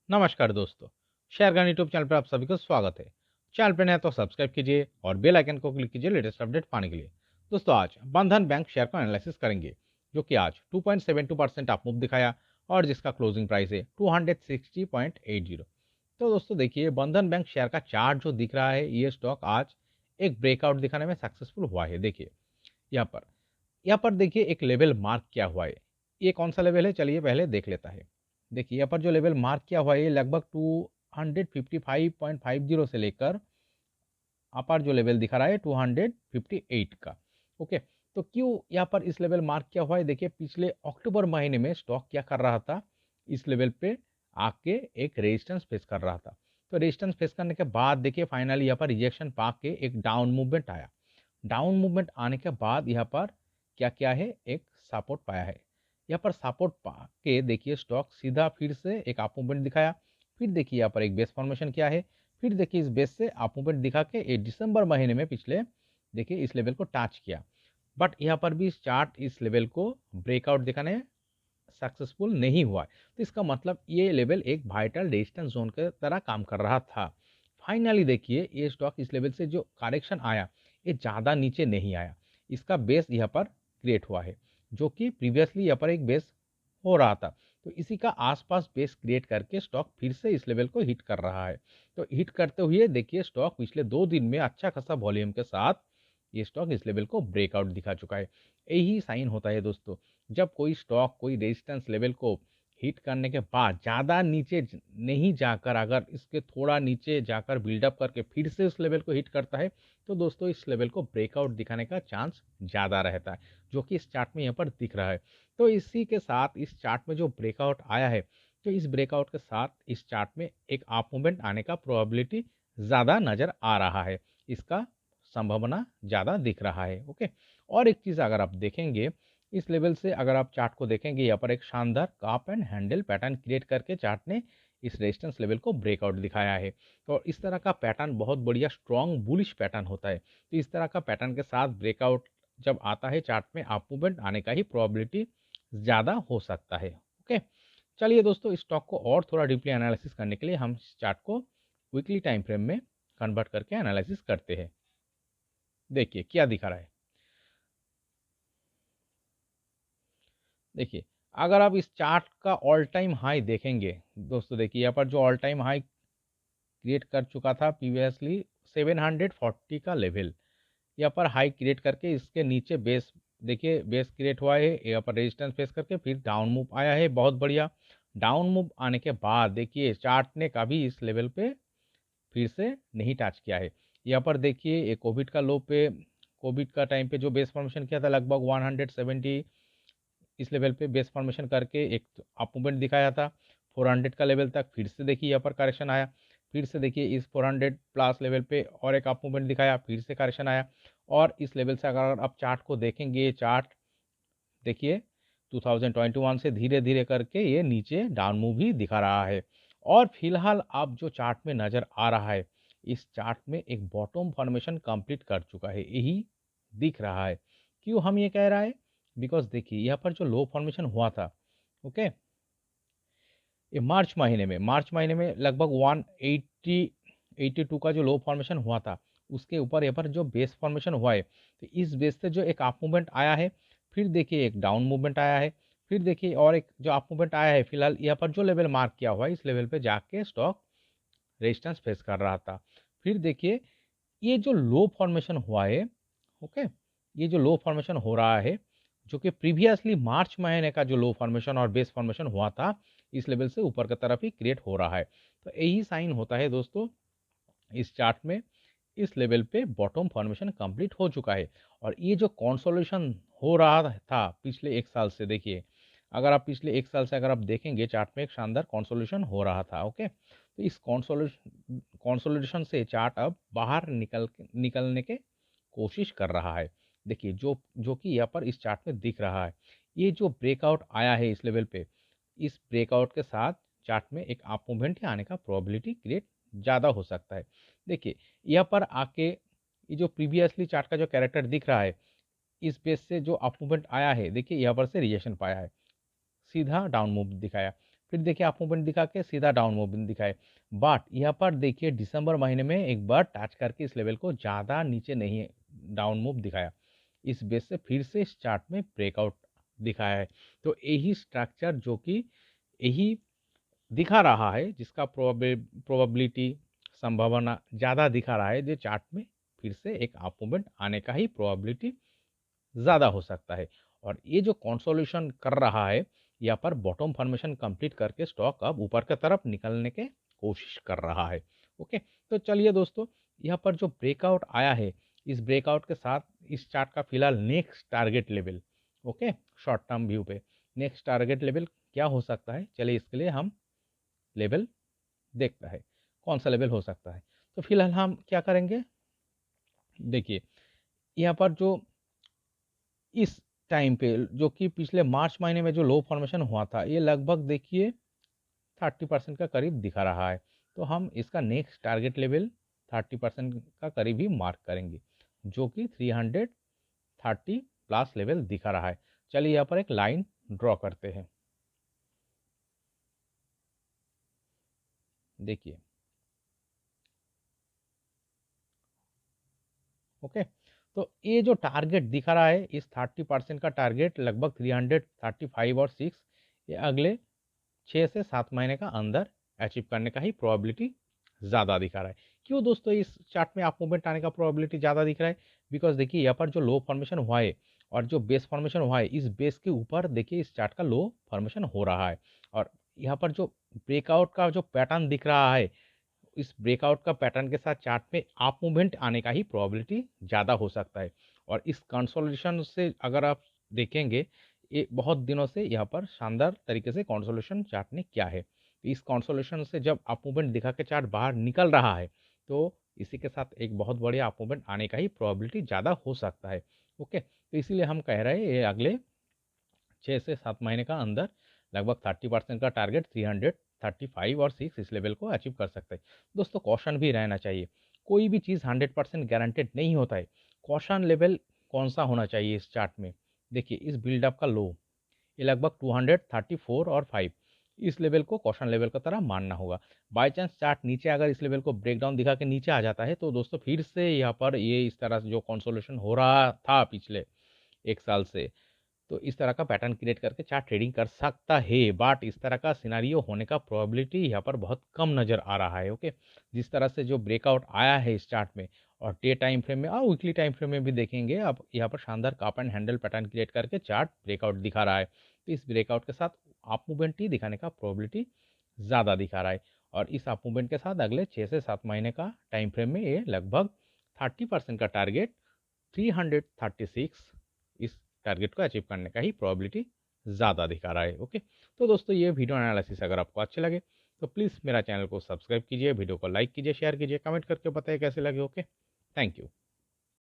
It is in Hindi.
नमस्कार दोस्तों, शेयरगन यूट्यूब चैनल पर आप सभी को स्वागत है। चैनल पर नए तो सब्सक्राइब कीजिए और बेल आइकन को क्लिक कीजिए लेटेस्ट अपडेट पाने के लिए। दोस्तों आज बंधन बैंक शेयर का एनालिसिस करेंगे, जो कि आज 2.72% अप मूव दिखाया और जिसका क्लोजिंग प्राइस है 260.80। तो दोस्तों देखिए, बंधन बैंक शेयर का चार्ट जो दिख रहा है, ये स्टॉक आज एक ब्रेकआउट दिखाने में सक्सेसफुल हुआ है। देखिए यहाँ पर यहाँ पर देखिए एक लेवल मार्क किया हुआ है। ये कौन सा लेवल है, चलिए पहले देख लेता है। देखिए यहाँ पर जो लेवल मार्क किया हुआ है, ये लगभग 255.50 से लेकर अपर जो लेवल दिखा रहा है 258 का। ओके, तो क्यों यहाँ पर इस लेवल मार्क किया हुआ है? देखिए पिछले अक्टूबर महीने में स्टॉक क्या कर रहा था, इस लेवल पे आके एक रेजिस्टेंस फेस कर रहा था। तो रेजिस्टेंस फेस करने के बाद देखिए फाइनली यहाँ पर रिजेक्शन पा के एक डाउन मूवमेंट आया। डाउन मूवमेंट आने के बाद यहाँ पर क्या क्या है, एक सपोर्ट पाया है। यहाँ पर सपोर्ट पा के देखिए स्टॉक सीधा फिर से एक अप मूवमेंट दिखाया। फिर देखिए यहाँ पर एक बेस फॉर्मेशन किया है। फिर देखिए इस बेस से अप मूवमेंट दिखा के ये दिसंबर महीने में पिछले देखिए इस लेवल को टच किया। बट यहाँ पर भी इस चार्ट इस लेवल को ब्रेकआउट दिखाने सक्सेसफुल नहीं हुआ है। तो इसका मतलब ये लेवल एक वाइटल रेजिस्टेंस जोन के तरह काम कर रहा था। फाइनली देखिए ये स्टॉक इस लेवल से जो करेक्शन आया, ये ज़्यादा नीचे नहीं आया। इसका बेस यहाँ पर क्रिएट हुआ है, जो कि प्रीवियसली यहाँ पर एक बेस हो रहा था। तो इसी का आसपास बेस क्रिएट करके स्टॉक फिर से इस लेवल को हिट कर रहा है। तो हिट करते हुए देखिए स्टॉक पिछले 2 दिन में अच्छा खासा वॉल्यूम के साथ ये स्टॉक इस लेवल को ब्रेकआउट दिखा चुका है। यही साइन होता है दोस्तों, जब कोई स्टॉक कोई रेजिस्टेंस लेवल को हिट करने के बाद ज़्यादा नीचे नहीं जाकर अगर इसके थोड़ा नीचे जाकर बिल्डअप करके फिर से उस लेवल को हिट करता है, तो दोस्तों इस लेवल को ब्रेकआउट दिखाने का चांस ज़्यादा रहता है, जो कि इस चार्ट में यहाँ पर दिख रहा है। तो इसी के साथ इस चार्ट में जो ब्रेकआउट आया है, तो इस ब्रेकआउट के साथ इस चार्ट में एक अप मूवमेंट आने का प्रोबेबिलिटी ज़्यादा नज़र आ रहा है। इसका संभावना ज़्यादा दिख रहा है। ओके, और एक चीज़ अगर आप देखेंगे इस लेवल से, अगर आप चार्ट को देखेंगे यहाँ पर एक शानदार काप एंड हैंडल पैटर्न क्रिएट करके चार्ट ने इस रेजिस्टेंस लेवल को ब्रेकआउट दिखाया है। तो इस तरह का पैटर्न बहुत बढ़िया स्ट्रॉन्ग बुलिश पैटर्न होता है। तो इस तरह का पैटर्न के साथ ब्रेकआउट जब आता है चार्ट में, अप मूवमेंट आने का ही प्रोबेबिलिटी ज़्यादा हो सकता है। ओके, चलिए दोस्तों इस स्टॉक को और थोड़ा डीपली एनालिसिस करने के लिए हम इस चार्ट को वीकली टाइम फ्रेम में कन्वर्ट करके एनालिसिस करते हैं। देखिए क्या दिखा रहा है। देखिए अगर आप इस चार्ट का ऑल टाइम हाई देखेंगे दोस्तों, देखिए यहाँ पर जो ऑल टाइम हाई क्रिएट कर चुका था प्रीवियसली 740 का लेवल, यहाँ पर हाई क्रिएट करके इसके नीचे बेस देखिए बेस क्रिएट हुआ है, यहाँ पर रेजिस्टेंस फेस करके फिर डाउन मूव आया है। बहुत बढ़िया डाउन मूव आने के बाद देखिए चार्ट ने कभी इस लेवल पे फिर से नहीं टच किया है। यहाँ पर देखिए ये कोविड का लो पे, कोविड का टाइम पे जो बेस फॉर्मेशन किया था लगभग 170 इस लेवल पे बेस फॉर्मेशन करके एक अप मूवमेंट दिखाया था 400 का लेवल तक। फिर से देखिए यहाँ पर करेक्शन आया। फिर से देखिए इस 400 प्लस लेवल पे और एक अप मूवमेंट दिखाया, फिर से करेक्शन आया। और इस लेवल से अगर आप चार्ट को देखेंगे, ये चार्ट देखिए 2021 से धीरे धीरे करके ये नीचे डाउन मूव ही दिखा रहा है। और फिलहाल आप जो चार्ट में नज़र आ रहा है, इस चार्ट में एक बॉटम फॉर्मेशन कंप्लीट कर चुका है, यही दिख रहा है। क्यों हम ये कह रहा है? बिकॉज देखिए यहाँ पर जो लो फॉर्मेशन हुआ था, ओके, ये मार्च महीने में लगभग 182 का जो लो फॉर्मेशन हुआ था, उसके ऊपर यहाँ पर जो बेस फॉर्मेशन हुआ है, तो इस बेस से जो एक अप मूवमेंट आया है, फिर देखिए एक डाउन मूवमेंट आया है, फिर देखिए और एक जो अप मूवमेंट आया है। फिलहाल यहाँ पर जो लेवल मार्क किया हुआ है, इस लेवल पे जाके स्टॉक रेजिस्टेंस फेस कर रहा था। फिर देखिए ये जो लो फॉर्मेशन हुआ है, ओके, ये जो लो फॉर्मेशन हो रहा है, जो कि प्रीवियसली मार्च महीने का जो लो फॉर्मेशन और बेस फॉर्मेशन हुआ था, इस लेवल से ऊपर की तरफ ही क्रिएट हो रहा है। तो यही साइन होता है दोस्तों, इस चार्ट में इस लेवल पे बॉटम फॉर्मेशन कंप्लीट हो चुका है। और ये जो कंसोलिडेशन हो रहा था पिछले 1 साल से, देखिए अगर आप पिछले 1 साल से अगर आप देखेंगे चार्ट में एक शानदार कंसोलिडेशन हो रहा था। ओके, तो इस कंसोलिडेशन से चार्ट अब बाहर निकलने के कोशिश कर रहा है। देखिए जो जो कि यहाँ पर इस चार्ट में दिख रहा है, ये जो ब्रेकआउट आया है इस लेवल पे, इस ब्रेकआउट के साथ चार्ट में एक अप मूवमेंट आने का प्रोबेबिलिटी क्रिएट ज़्यादा हो सकता है। देखिए यहाँ पर आके ये जो प्रीवियसली चार्ट का जो कैरेक्टर दिख रहा है, इस बेस से जो अप मूवमेंट आया है, देखिए यहाँ पर से रिजेक्शन पाया है, सीधा डाउन मूव दिखाया। फिर देखिए अप मूवमेंट दिखा के सीधा डाउन मूवमेंट दिखाए। बट यहाँ पर देखिए दिसंबर महीने में एक बार टच करके इस लेवल को ज़्यादा नीचे नहीं डाउन मूव दिखाया। इस बेस से फिर से इस चार्ट में ब्रेकआउट दिखाया है। तो यही स्ट्रक्चर जो कि यही दिखा रहा है, जिसका प्रोबेबिलिटी संभावना ज़्यादा दिखा रहा है, जो चार्ट में फिर से एक अप मूवमेंट आने का ही प्रोबेबिलिटी ज़्यादा हो सकता है। और ये जो कंसोलिडेशन कर रहा है, यहाँ पर बॉटम फॉर्मेशन कंप्लीट करके स्टॉक अब ऊपर की तरफ निकलने के कोशिश कर रहा है। ओके, तो चलिए दोस्तों, यहाँ पर जो ब्रेकआउट आया है, इस ब्रेकआउट के साथ इस चार्ट का फिलहाल next target level, okay, short term view पे नेक्स्ट टारगेट लेवल क्या हो सकता है, चलिए इसके लिए हम लेवल देखता है कौन सा लेवल हो सकता है। तो फिलहाल हम क्या करेंगे, देखिए यहाँ पर जो इस टाइम पे जो कि पिछले मार्च महीने में जो लो फॉर्मेशन हुआ था, ये लगभग देखिए 30% का करीब दिखा रहा है। तो हम इसका नेक्स्ट टारगेट लेवल 30% का करीब ही मार्क करेंगे, जो कि 330 प्लस लेवल दिखा रहा है। चलिए यहाँ पर एक लाइन ड्रॉ करते हैं। देखिए, ओके, तो ये जो टारगेट दिखा रहा है, इस 30% का टारगेट लगभग 335 और 6, ये अगले 6 से 7 महीने का अंदर अचीव करने का ही प्रोबेबिलिटी ज़्यादा दिखा रहा है। क्यों दोस्तों इस चार्ट में अप मूवमेंट आने का प्रोबेबिलिटी ज़्यादा दिख रहा है? बिकॉज देखिए यहाँ पर जो लो फॉर्मेशन हुआ है और जो बेस फॉर्मेशन हुआ है, इस बेस के ऊपर देखिए इस चार्ट का लो फॉर्मेशन हो रहा है। और यहाँ पर जो ब्रेकआउट का जो पैटर्न दिख रहा है, इस ब्रेकआउट का पैटर्न के साथ चार्ट में अप मूवमेंट आने का ही प्रोबेबिलिटी ज़्यादा हो सकता है। और इस कंसोलिडेशन से अगर आप देखेंगे, ये बहुत दिनों से यहाँ पर शानदार तरीके से कंसोलिडेशन चार्ट ने किया है। इस कंसोलिडेशन से जब अप मूवमेंट दिखा के चार्ट बाहर निकल रहा है, तो इसी के साथ एक बहुत बड़ी अप मूवमेंट आने का ही प्रोबेबिलिटी ज़्यादा हो सकता है। ओके, तो इसीलिए हम कह रहे हैं ये अगले 6 से 7 महीने का अंदर लगभग 30% का टारगेट 335 और 6 इस लेवल को अचीव कर सकते हैं। दोस्तों कॉशन भी रहना चाहिए, कोई भी चीज़ 100% गारंटेड नहीं होता है। कॉशन लेवल कौन सा होना चाहिए इस चार्ट में, देखिए इस बिल्डअप का लो ये लगभग 234 और 5, इस लेवल को कॉशन लेवल की तरह मानना होगा। बाय चांस चार्ट नीचे अगर इस लेवल को ब्रेकडाउन दिखा के नीचे आ जाता है, तो दोस्तों फिर से यहाँ पर ये इस तरह से जो कंसोलिडेशन हो रहा था पिछले 1 साल से, तो इस तरह का पैटर्न क्रिएट करके चार्ट ट्रेडिंग कर सकता है। बट इस तरह का सिनारियो होने का प्रोबेबिलिटी यहाँ पर बहुत कम नज़र आ रहा है। ओके, जिस तरह से जो ब्रेकआउट आया है इस चार्ट में, और डे टाइम फ्रेम में और वीकली टाइम फ्रेम में भी देखेंगे, अब यहाँ पर शानदार cup and handle pattern create करके चार्ट ब्रेकआउट दिखा रहा है। तो इस ब्रेकआउट के साथ अप मूवमेंट ही दिखाने का प्रोबेबिलिटी ज़्यादा दिखा रहा है। और इस अप मूवमेंट के साथ अगले 6 से 7 महीने का टाइम फ्रेम में ये लगभग 30% का टारगेट 336, इस टारगेट को अचीव करने का ही प्रोबेबिलिटी ज़्यादा दिखा रहा है। ओके, तो दोस्तों ये वीडियो एनालिसिस अगर आपको अच्छे लगे तो प्लीज़ मेरा चैनल को सब्सक्राइब कीजिए, वीडियो को लाइक कीजिए, शेयर कीजिए, कमेंट करके बताइए कैसे लगे। Okay, thank you.